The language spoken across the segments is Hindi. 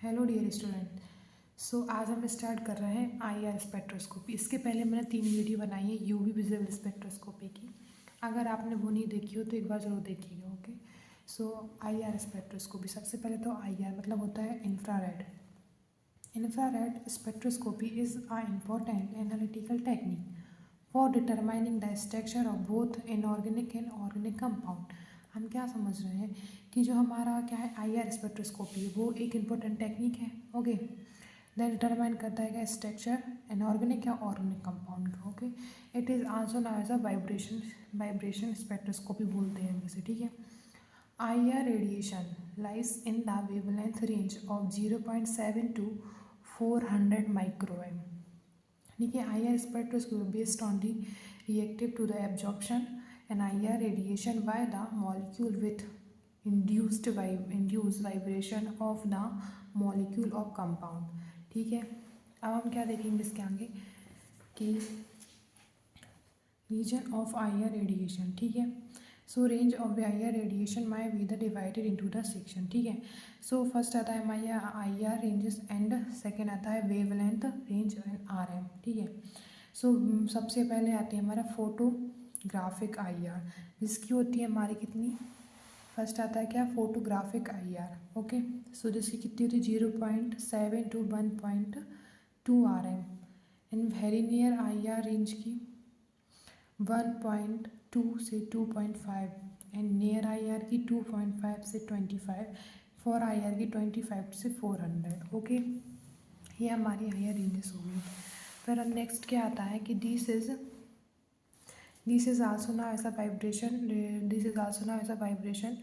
Hello dear student. आज हम स्टार्ट कर रहे हैं आईआर स्पेक्ट्रोस्कोपी। इसके पहले मैंने 3 वीडियो बनाई है यूवी विजिबल स्पेक्ट्रोस्कोपी की। अगर आपने वो नहीं देखी हो तो एक बार ज़रूर देखिएगा। ओके, आईआर स्पेक्ट्रोस्कोपी, सबसे पहले तो आईआर मतलब होता है infrared. Infrared spectroscopy is a important analytical technique for determining the structure of both inorganic and organic compound. हम क्या समझ रहे हैं कि जो हमारा क्या है आईआर स्पेक्ट्रोस्कोपी, वो एक इम्पोर्टेंट टेक्निक है। ओके, देन डिटरमाइन करता है क्या स्ट्रक्चर इनऑर्गेनिक या ऑर्गेनिक कंपाउंड का। Okay, it is also known as a vibration spectroscopy बोलते हैं जैसे। ठीक है, IR radiation lies in the wavelength range of 0.7 to 400 microM. ठीक है, IR spectroscopy based on the reactive to the absorption and IR radiation by the molecule with induced vibration of the molecule of compound. ठीक है, अब हम क्या देखेंगे इसके आगे कि रीजन ऑफ IR रेडिएशन। ठीक है, range of IR radiation my be the divided into the section. ठीक है, फर्स्ट आता है हमारा IR रेंजेस एंड सेकेंड आता है वेवलेंथ रेंज एंड RM। ठीक है, सबसे पहले आती है हमारा फोटोग्राफिक IR, जिसकी होती है हमारी कितनी, फर्स्ट आता है क्या फोटोग्राफिक IR। ओके, जिसकी कितनी होती है 0.7 to 1.2 RM and very near IR range की 1.2 से 2.5 एंड नियर IR की 2.5 से 25, फॉर IR की 25 से 400। ओके, ये हमारी IR रेंजेस हो गई। फिर अब नेक्स्ट क्या आता है कि this is also known as a vibration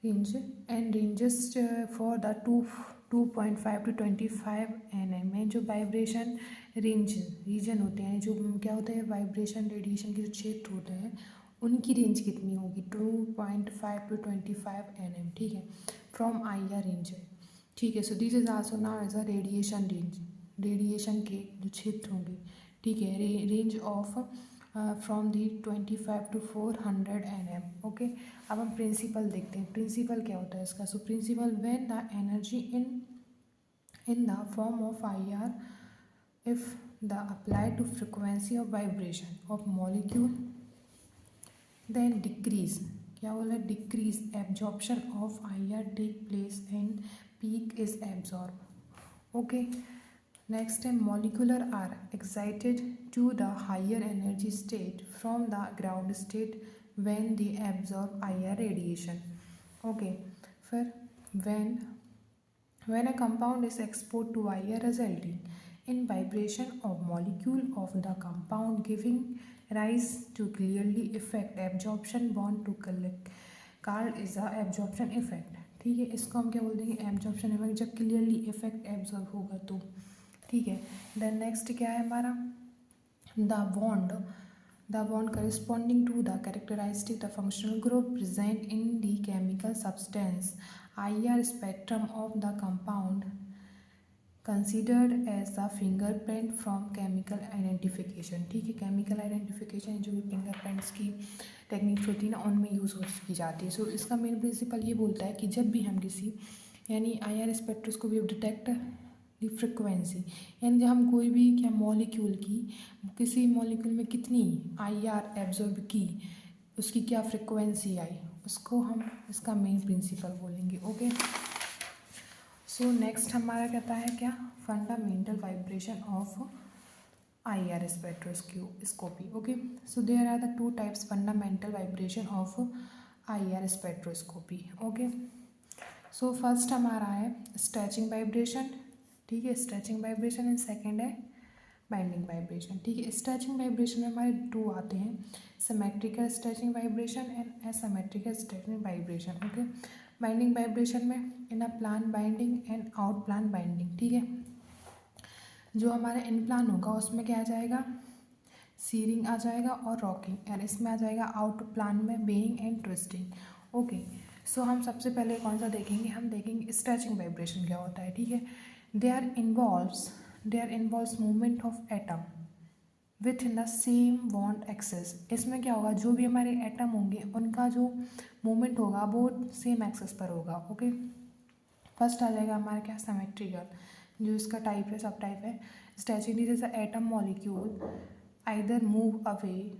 range and ranges for the 2.5 to 25 nm में जो वाइब्रेशन रीजन होते हैं, जो क्या होते हैं वाइब्रेशन रेडिएशन के जो क्षेत्र होते हैं, उनकी रेंज कितनी होगी 2.5 to 25 nm। ठीक है, फ्रॉम IR रेंज है। ठीक है, this is also known as a radiation range, radiation के जो क्षेत्र होंगे। ठीक है, range of from the 25 to 400 nm। Okay, अब हम प्रिंसिपल देखते हैं। प्रिंसिपल क्या होता है इसका? Principle when the energy in the form of IR if the applied to frequency of vibration of molecule then decrease, क्या बोला, decrease absorption of IR take place and peak is absorbed। okay, next time molecular are excited to the higher energy state from the ground state when they absorb IR radiation। okay, फिर when a compound is exposed to IR resulting in vibration of molecule of the compound giving rise to clearly effect absorption bond to collect called is a absorption effect। ठीक है, इसको हम क्या बोल देंगे एब्जॉर्प्शन इफेक्ट, जब क्लियरली इफेक्ट एब्जॉर्ब होगा तो। ठीक है, देन नेक्स्ट क्या है हमारा the bond corresponding to the characteristic the functional group present in the chemical substance IR spectrum of the compound considered as the fingerprint from chemical identification। ठीक है, केमिकल आइडेंटिफिकेशन जो भी फिंगरप्रिंट्स की टेक्निक्स होती है ना, उनमें यूज़ की जाती है। इसका मेन प्रिंसिपल ये बोलता है कि जब भी हम किसी यानी IR स्पेक्ट्रोस्कोपी डिटेक्ट दी फ्रिक्वेंसी, यानी जब हम कोई भी क्या मॉलिक्यूल की किसी मॉलिक्यूल में कितनी IR एब्जॉर्ब की, उसकी क्या फ्रिक्वेंसी आई, उसको हम इसका मेन प्रिंसिपल बोलेंगे। ओके, नेक्स्ट हमारा कहता है क्या fundamental vibration of IR spectroscopy. Okay, there are the 2 types fundamental vibration of IR spectroscopy. Okay, first हमारा है स्ट्रेचिंग वाइब्रेशन। ठीक है, स्ट्रेचिंग वाइब्रेशन एंड सेकेंड है बाइंडिंग वाइब्रेशन। ठीक है, स्ट्रेचिंग वाइब्रेशन में हमारे 2 आते हैं, symmetrical stretching vibration and asymmetrical stretching vibration. Okay, binding vibration में in a plan binding and out plan binding. ठीक है, जो हमारा इन प्लान होगा उसमें क्या आ जाएगा, सीरिंग आ जाएगा और रॉकिंग, और इसमें आ जाएगा आउट प्लान में बेइंग एंड ट्विस्टिंग। ओके, हम सबसे पहले कौन सा देखेंगे, हम देखेंगे स्ट्रेचिंग वाइब्रेशन क्या होता है। ठीक है, there involves movement of atom with in the same bond axis. इसमें क्या होगा, जो भी हमारे एटम होंगे उनका जो मूवमेंट होगा वो सेम एक्सेस पर होगा। ओके, फर्स्ट आ जाएगा हमारा क्या, सिमेट्रिकल, जो इसका टाइप है, सब टाइप है। Stretching this atom molecule either move away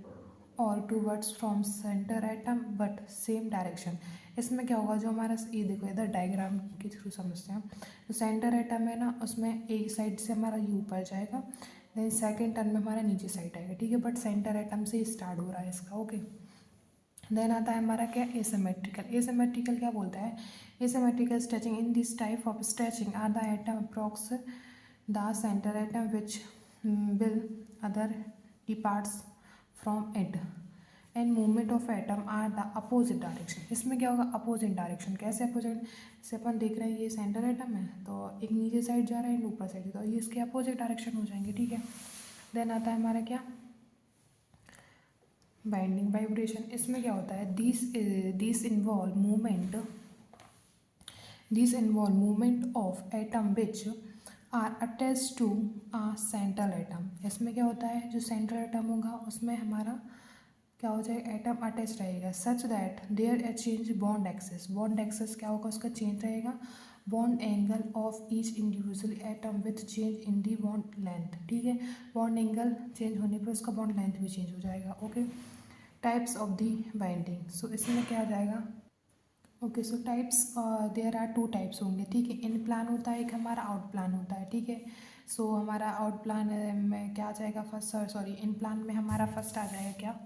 और towards from centre atom but same direction. इसमें क्या होगा, जो हमारा ये देखो इधर डायग्राम के थ्रू समझते हैं। जो सेंटर एटम है ना, उसमें एक साइड से हमारा यू ऊपर जाएगा, देन सेकेंड टर्न में हमारा नीचे साइड आएगा, ठीक है, बट सेंटर एटम से स्टार्ट हो रहा है इसका, ओके। देन आता है हमारा क्या, एसिमेट्रिकल। एसिमेट्रिकल क्या बोलता है, asymmetrical stretching in this type of stretching are the atom approach the centre atom which will other departs from it and movement of atom are the opposite direction. इसमें क्या होगा, अपोजिट डायरेक्शन। कैसे अपोजिट, जैसे अपन देख रहे हैं ये सेंटर एटम है, तो एक नीचे साइड जा रहा है, ऊपर साइड, तो ये इसके अपोजिट डायरेक्शन हो जाएंगे, ठीक है। देन आता है हमारा क्या, बाइंडिंग वाइब्रेशन। इसमें क्या होता है, this involve movement of atom which are attach to a central atom. इसमें क्या होता है, जो सेंट्रल एटम होगा उसमें हमारा क्या हो जाएगा, एटम अटैच रहेगा, such that there a change bond axis. Bond axis क्या होगा, उसका चेंज रहेगा। Bond angle of each individual atom with change in the bond length, ठीक है। बॉन्ड एंगल चेंज होने पर उसका बॉन्ड लेंथ भी चेंज हो जाएगा, okay. Types of the binding, so इसमें क्या आ जाएगा, okay. So types, there are 2 types होंगे, ठीक है। इन प्लान होता है, एक हमारा आउट प्लान होता है, ठीक है। सो हमारा आउट प्लान में क्या आ जाएगा, फर्स्ट सॉरी इन प्लान में हमारा फर्स्ट आ जाएगा क्या,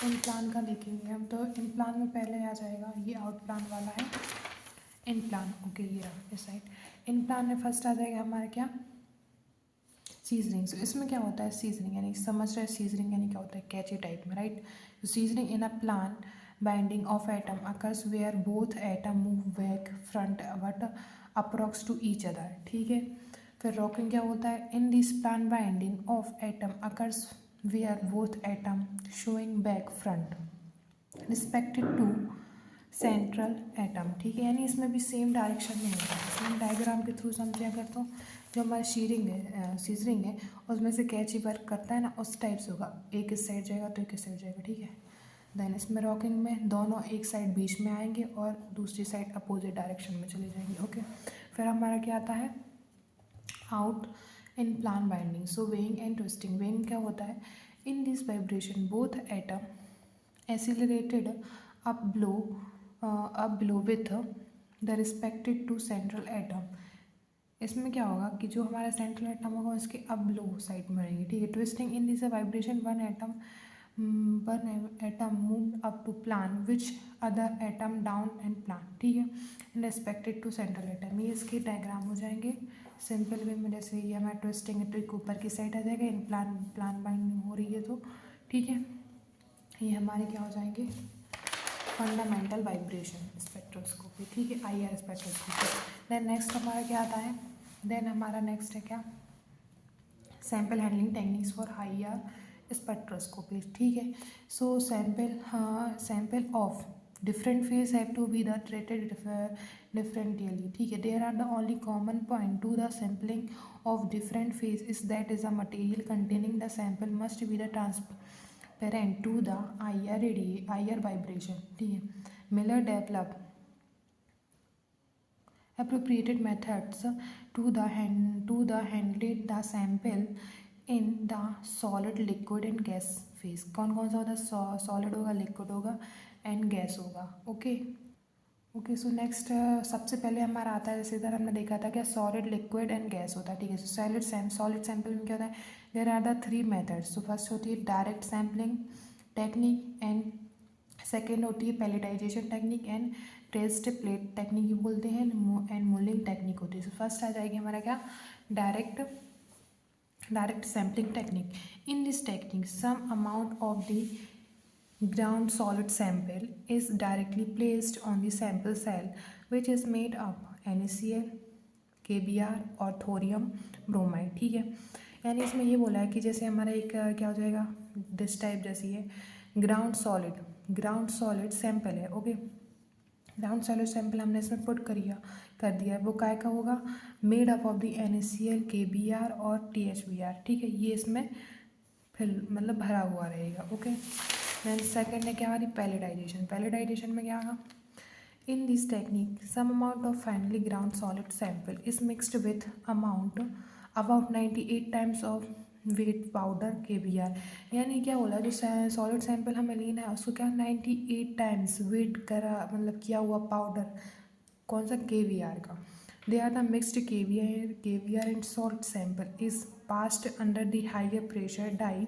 इन प्लान का देखेंगे हम, तो इन प्लान में पहले आ जाएगा, ये आउट प्लान वाला है इन प्लान, ओके, ये रहा इस साइड। इन प्लान में फर्स्ट आ जाएगा हमारा क्या, सीजनिंग। सो इसमें क्या होता है, सीजनिंग यानी समझ रहे हैं, सीजनिंग यानी क्या होता है, कैची टाइप में, राइट। तो scissoring in a plan bending of atom occurs where both atom move back front but approach to each other, ठीक है। फिर रॉकिंग क्या होता है, in this plane bending of atom occurs where both atom showing back front respected to central atom, ठीक है। यानी इसमें भी सेम डायरेक्शन में होता है। इसमें डायग्राम के थ्रू समझे अगर, तो जो हमारा सीजरिंग है उसमें से कैची वर्क करता है ना, उस टाइप से होगा, एक इस साइड जाएगा तो एक इस साइड जाएगा, ठीक है। देन इसमें रॉकिंग में दोनों एक साइड बीच में आएंगे और दूसरी साइड अपोजिट डायरेक्शन में चले जाएंगे, ओके। फिर हमारा क्या आता है, out in plan binding. So weighing and twisting. Weighing क्या होता है, in this vibration both atom accelerated up below with the respected to central atom। इसमें क्या होगा कि जो हमारा सेंट्रल एटम होगा उसके अब लो साइड में रहेंगे, ठीक है। Twisting in this vibration one atom move up to plane which other atom down and plane, ठीक है, in respected to central atom. ये इसके डायग्राम हो जाएंगे सिंपल वे में, जैसे ये हमारा ट्विस्टिंग है तो एक ऊपर की साइड आ जाएगा, इन प्लान बाइंडिंग हो रही है तो, ठीक है। ये हमारे क्या हो जाएंगे, फंडामेंटल वाइब्रेशन स्पेक्ट्रोस्कोपी, ठीक है, IR स्पेक्ट्रोस्कोपी। देन नेक्स्ट हमारा क्या आता है, देन हमारा नेक्स्ट है क्या, sample handling techniques for IR spectroscopy, ठीक है। So sample of different phase have to be the treated differently, ठीक है। There are the only common point to the sampling of different phase is that is a material containing the sample must be the transparent to the IR vibration, ठीक है। Miller developed appropriate methods to handle the sample in the solid, liquid and gas phase। कौन कौन सा होता है, सॉलिड होगा, लिक्विड होगा एंड गैस होगा, ओके। ओके, सो नेक्स्ट सबसे पहले हमारा आता है, जैसे इधर हमने देखा था क्या, सॉलिड, लिक्विड एंड गैस होता है, ठीक है। सो सॉलिड सैंपल में क्या होता है, there are the 3 methods. So first होती है direct sampling technique and second होती है pelletization technique and pressed plate technique भी बोलते हैं, एंड मोल्डिंग टेक्निक होती है। सो फर्स्ट आ जाएगी हमारा क्या, direct sampling technique. In this technique some amount of the ground solid sample is directly placed on the sample cell which is made up NaCl, KBr और थोरियम ब्रोमाइड, ठीक है। यानी इसमें ये बोला है कि जैसे हमारा एक क्या हो जाएगा, दिस टाइप जैसी है, ग्राउंड सॉलिड सैंपल है, ओके। ग्राउंड सॉलिड सैंपल हमने इसमें पुट कर दिया, वो काय का होगा, made up of the NaCl, KBr और THBr, ठीक है। ये इसमें फिर मतलब भरा हुआ रहेगा, ओके। देन सेकेंड है क्या हमारी पैलेटाइजेशन में क्या होगा, In this technique, some amount of finely ground solid sample is mixed with amount about 98 times of weight powder KBr। यानी क्या बोला, जो सॉलिड सैंपल हमें लेना है उसको क्या 98 टाइम्स वेट करा, मतलब किया हुआ पाउडर, कौन सा KBr का। They are the mixed KBr and salt sample is passed under the higher pressure die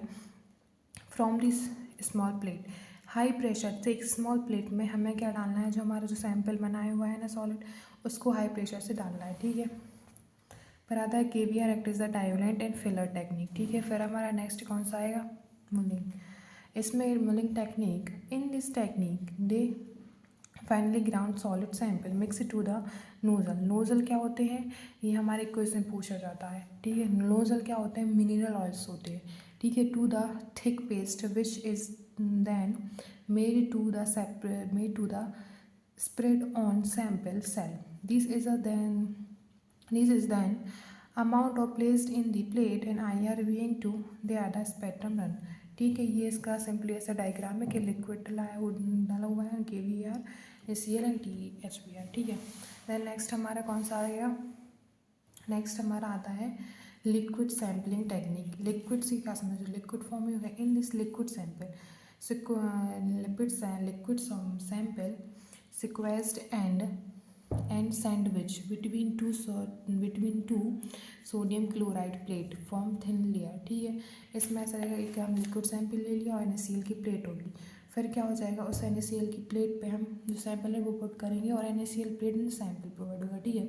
from this small plate. High pressure से एक स्मॉल प्लेट में हमें क्या डालना है, जो हमारा जो सैंपल बनाया हुआ है ना सॉलिड, उसको हाई प्रेशर से डालना है, ठीक है। फिर आता है KBr act is the diluent and filler technique, ठीक है। फिर हमारा नेक्स्ट कौन सा आएगा, मुलिंग। इसमें mulling technique, in this technique they finally ground solid sample mix to the Nujol. Nujol क्या होते हैं, ये हमारे क्वेश्चन पूछा जाता है, ठीक है। नोजल क्या होते हैं, मिनरल ऑयल्स होते हैं, ठीक है। To the thick paste which is then made to the spread on sample cell. This is then amount of placed in the plate and IR viewing to they are the spectrum run, ठीक है। ये इसका सिंपली ऐसा डायग्राम है कि लिक्विड डाला हुआ है KBr, HCl एंड THBr, ठीक है। देन नेक्स्ट हमारा कौन सा आएगा, नेक्स्ट हमारा आता है लिक्विड सैम्पलिंग टेक्निक। लिक्विड से क्या समझो, लिक्विड फॉर्म में होगा। In this liquid sample liquid sample sequenced and sandwich between two sodium chloride plate form thin layer, ठीक है। इसमें ऐसा रहेगा कि हम लिक्विड सैंपल ले लिया और NaCl की प्लेट होगी, फिर क्या हो जाएगा, उस NaCl की प्लेट पे हम जो सैंपल है वो पुट करेंगे और NaCl प्लेट में सैंपल प्रोवाइड होगा, ठीक है।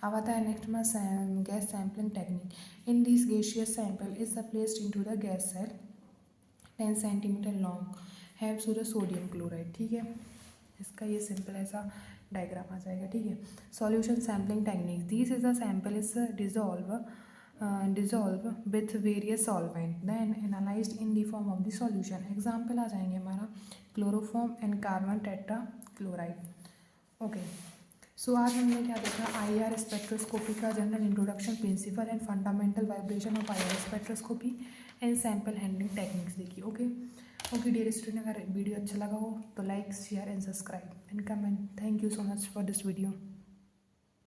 अब आता है नेक्स्ट में gas sampling technique. In this gaseous sample is placed into the gas cell 10 centimetre long have sodium chloride, ठीक है। इसका ये सिंपल ऐसा डायग्राम आ जाएगा, ठीक है। Solution sampling technique, this is a sample is dissolve with various solvent then analysed in the form of the solution. Example आ जाएंगे हमारा chloroform and carbon tetrachloride, okay. So आज हमने क्या देखा, IR स्पेक्ट्रोस्कोपी का general introduction, principle and fundamental vibration of IR spectroscopy and sample handling techniques देखी, ओके डियर स्टूडेंट। अगर वीडियो अच्छा लगा हो तो like share and subscribe and comment. Thank you so much for this video.